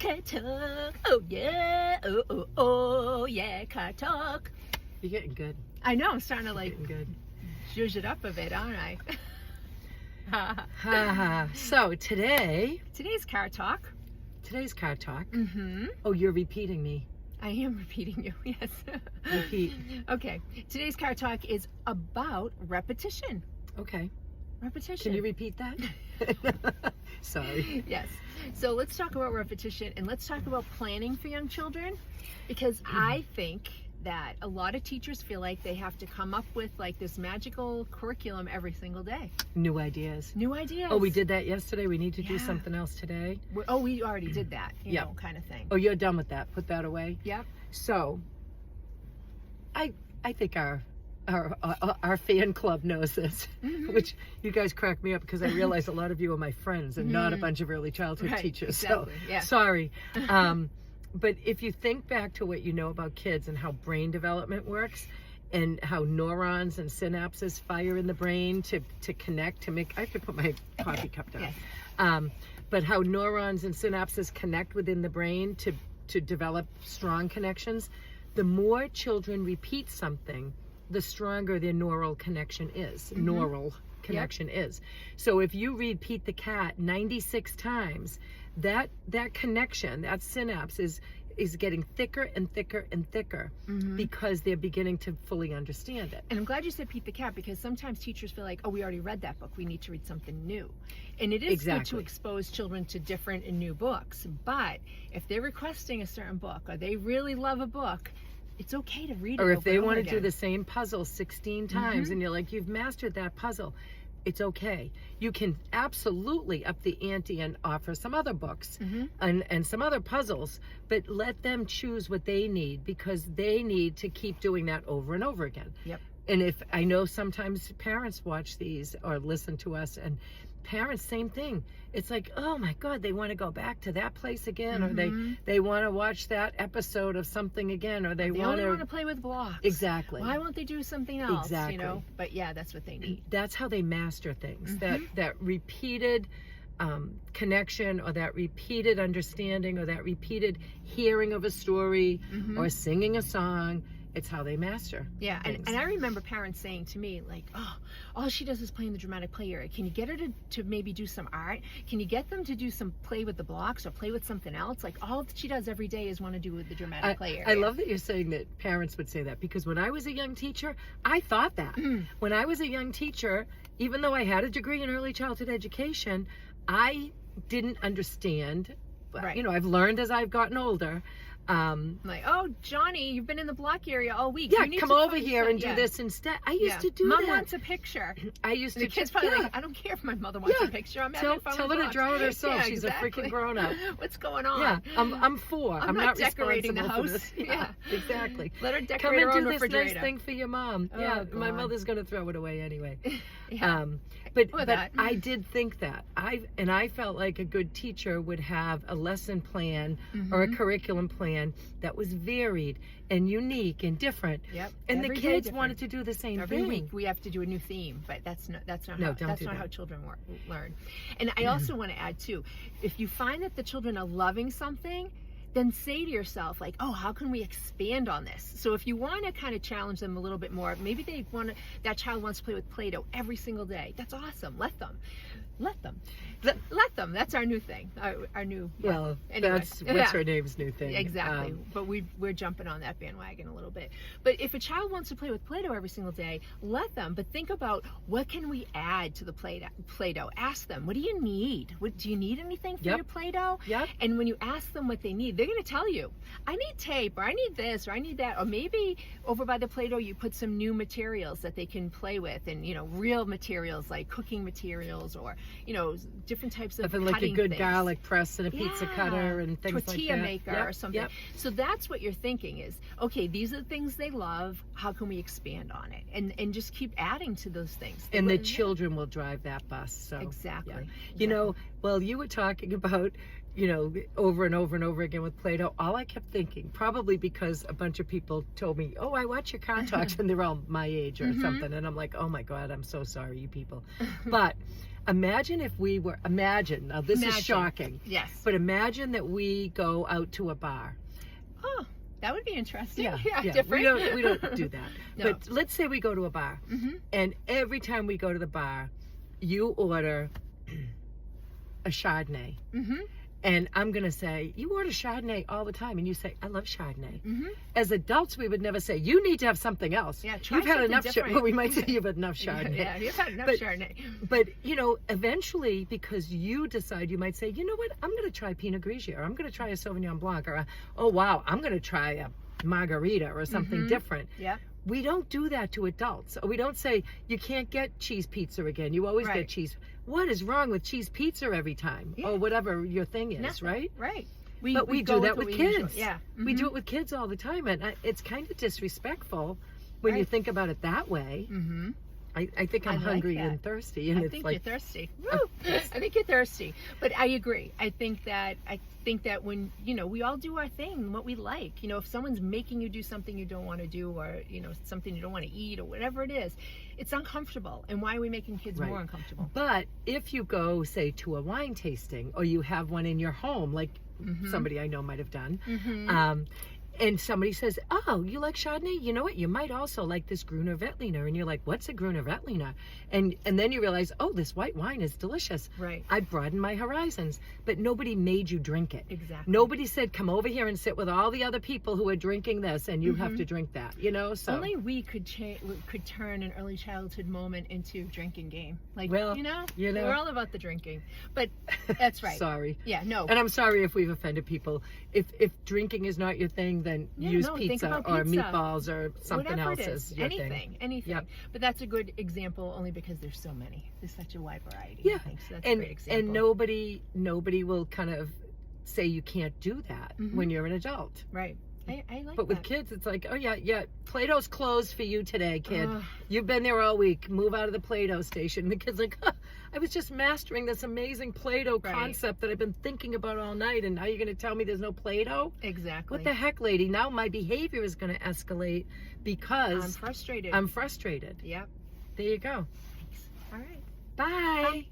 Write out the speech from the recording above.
Car Talk. Oh yeah, oh yeah, Car Talk. You're getting good. I know, I'm starting to like Getting good. zhuzh it up a bit, aren't I? So today's Car Talk. Car Talk. Mm-hmm. Oh, you're repeating me. I am repeating you, yes. Repeat. Okay, today's Car Talk is about repetition. Okay. Repetition. Can you repeat that? Sorry. Yes. So let's talk about repetition and let's talk about planning for young children, because I think that a lot of teachers feel like they have to come up with like this magical curriculum every single day. New ideas. New ideas. Oh, we did that yesterday. We need to do Yeah. something else today. We already did that, you Yep. know, kind of thing. Oh, you're done with that. Put that away. Yep. So, I think our fan club knows this, Mhm. which you guys crack me up because I realize a lot of you are my friends and not a bunch of early childhood Right, teachers. exactly, So, yeah. sorry. But if you think back to what you know about kids and how brain development works and how neurons and synapses fire in the brain to connect, to make, I have to put my coffee cup down. Yes. But how neurons and synapses connect within the brain to develop strong connections, the more children repeat something, the stronger their neural connection is. Neural connection is. So if you read Pete the Cat 96 times, that connection, that synapse is getting thicker and thicker and thicker because they're beginning to fully understand it. And I'm glad you said Pete the Cat, because sometimes teachers feel like, oh, we already read that book, we need to read something new. And it is good to Exactly. expose children to different and new books. But if they're requesting a certain book or they really love a book, it's okay to read it. Or if over they and want over to do again. the same puzzle 16 times and you're like, you've mastered that puzzle, it's okay. You can absolutely up the ante and offer some other books and some other puzzles, but let them choose what they need, because they need to keep doing that over and over again. Yep. And if I know sometimes parents watch these or listen to us, and parents, same thing. It's like, oh my God, they want to go back to that place again, or they want to watch that episode of something again, or they They want only want to play with blocks. Exactly. Why won't they do something else? Exactly. You know? But yeah, that's what they need. That's how they master things. That repeated connection, or that repeated understanding, or that repeated hearing of a story, or singing a song. It's how they master. Yeah, things. and I remember parents saying to me, like, oh, all she does is play in the dramatic play area. Can you get her to maybe do some art? Can you get them to do some play with the blocks or play with something else? Like, all that she does every day is want to do with the dramatic play area. I love that you're saying that parents would say that, because when I was a young teacher, I thought that. When I was a young teacher, even though I had a degree in early childhood education, I didn't understand. Right. You know, I've learned as I've gotten older. I'm like, oh, Johnny, you've been in the block area all week. Yeah, You need come to over find here some-" and do Yeah. this instead. I used to do Mom that. wants a picture. I used And to. the kid's probably like, I don't care if my mother wants a picture. I'm having fun Tell with her to blocks." draw it herself. Yeah, She's exactly. a freaking grown up. What's going on? Yeah, I'm 4. I'm not decorating the responsible for house. this. Yeah. Exactly. Let her Come decorate her and own do this refrigerator. nice thing for your mom. Oh, Yeah, my God. mother's gonna throw it away anyway. Yeah. But Or but that. I did think that I felt like a good teacher would have a lesson plan or a curriculum plan that was varied and unique and different. Yep. And Every the day kids different. wanted to do the same Every thing. week we have to do a new theme, but that's not No, how don't that's do not that. how children learn. And I also want to add too, if you find that the children are loving something, then say to yourself, like, oh, how can we expand on this? So if you want to kind of challenge them a little bit more, maybe that child wants to play with Play-Doh every single day. That's awesome. Let them. That's our new thing. Our new. Well, anyway. that's what's her name's new thing. Exactly. But we're jumping on that bandwagon a little bit. But if a child wants to play with Play-Doh every single day, let them. But think about, what can we add to the Play-Doh? Ask them, what do you need? Do you need anything for your Play-Doh? Yep. And when you ask them what they need, they're going to tell you, I need tape, or I need this, or I need that. Or maybe over by the Play-Doh you put some new materials that they can play with, and, you know, real materials like cooking materials, or, you know, different types of Something like a cutting good things. garlic press and a pizza cutter and things Tortilla like that. maker Yep, or something. yep. So that's what you're thinking is, okay, these are the things they love. How can we expand on it? And just keep adding to those things. And the children will drive that bus. So Exactly. yeah. You know, well, you were talking about, you know, over and over and over again with Play-Doh, all I kept thinking, probably because a bunch of people told me, oh, I watch your car talks, and they're all my age or something. And I'm like, oh my God, I'm so sorry, you people. But imagine if we were, now this is shocking. Yes. But imagine that we go out to a bar. Oh, that would be interesting. Yeah. Different. We don't do that. No. But let's say we go to a bar, and every time we go to the bar, you order a Chardonnay. And I'm going to say, you order Chardonnay all the time. And you say, I love Chardonnay. As adults, we would never say, you need to have something else. Yeah, try you've had something enough different. Well, we might say you've had enough Chardonnay. Yeah, you've had enough Chardonnay. But, you know, eventually, because you decide, you might say, you know what, I'm going to try Pinot Grigio, or I'm going to try a Sauvignon Blanc, or, oh, wow, I'm going to try a margarita or something different. Yeah. We don't do that to adults. We don't say, you can't get cheese pizza again. You always get cheese. What is wrong with cheese pizza every time? Yeah. Or whatever your thing is, Nothing. right? Right. But we do that with kids. Yeah. We do it with kids all the time. And it's kind of disrespectful when you think about it that way. I think I'm I like hungry that. and thirsty. And I it's think like, you're thirsty. Woo! I think you're thirsty. But I agree. I think that when, you know, we all do our thing, what we like. You know, if someone's making you do something you don't want to do, or, you know, something you don't want to eat, or whatever it is, it's uncomfortable. And why are we making kids more uncomfortable? But if you go, say, to a wine tasting, or you have one in your home, like somebody I know might have done, and somebody says, oh, you like Chardonnay? You know what? You might also like this Gruner Veltliner. And you're like, what's a Gruner Veltliner? And then you realize, oh, this white wine is delicious. Right. I broadened my horizons. But nobody made you drink it. Exactly. Nobody said, come over here and sit with all the other people who are drinking this, and you have to drink that. You know, so. Only we could turn an early childhood moment into a drinking game. Like, Well, you know, you know. we're all about the drinking. But that's right. Sorry. Yeah, no. And I'm sorry if we've offended people. If drinking is not your thing, then use think pizza about or pizza. meatballs or something Whatever else it is. is your anything, thing. anything. Yep. But that's a good example only because there's so many. There's such a wide variety. Yeah. I think. So that's a great example. And nobody will kind of say you can't do that when you're an adult. Right. I like But with that. kids, it's like, oh yeah, Play-Doh's closed for you today, kid. Ugh. You've been there all week. Move out of the Play-Doh station. And the kid's like, I was just mastering this amazing Play-Doh concept that I've been thinking about all night, and now you're going to tell me there's no Play-Doh? Exactly. What the heck, lady? Now my behavior is going to escalate because I'm frustrated. I'm frustrated. Yep. There you go. Thanks. All right. Bye. Bye.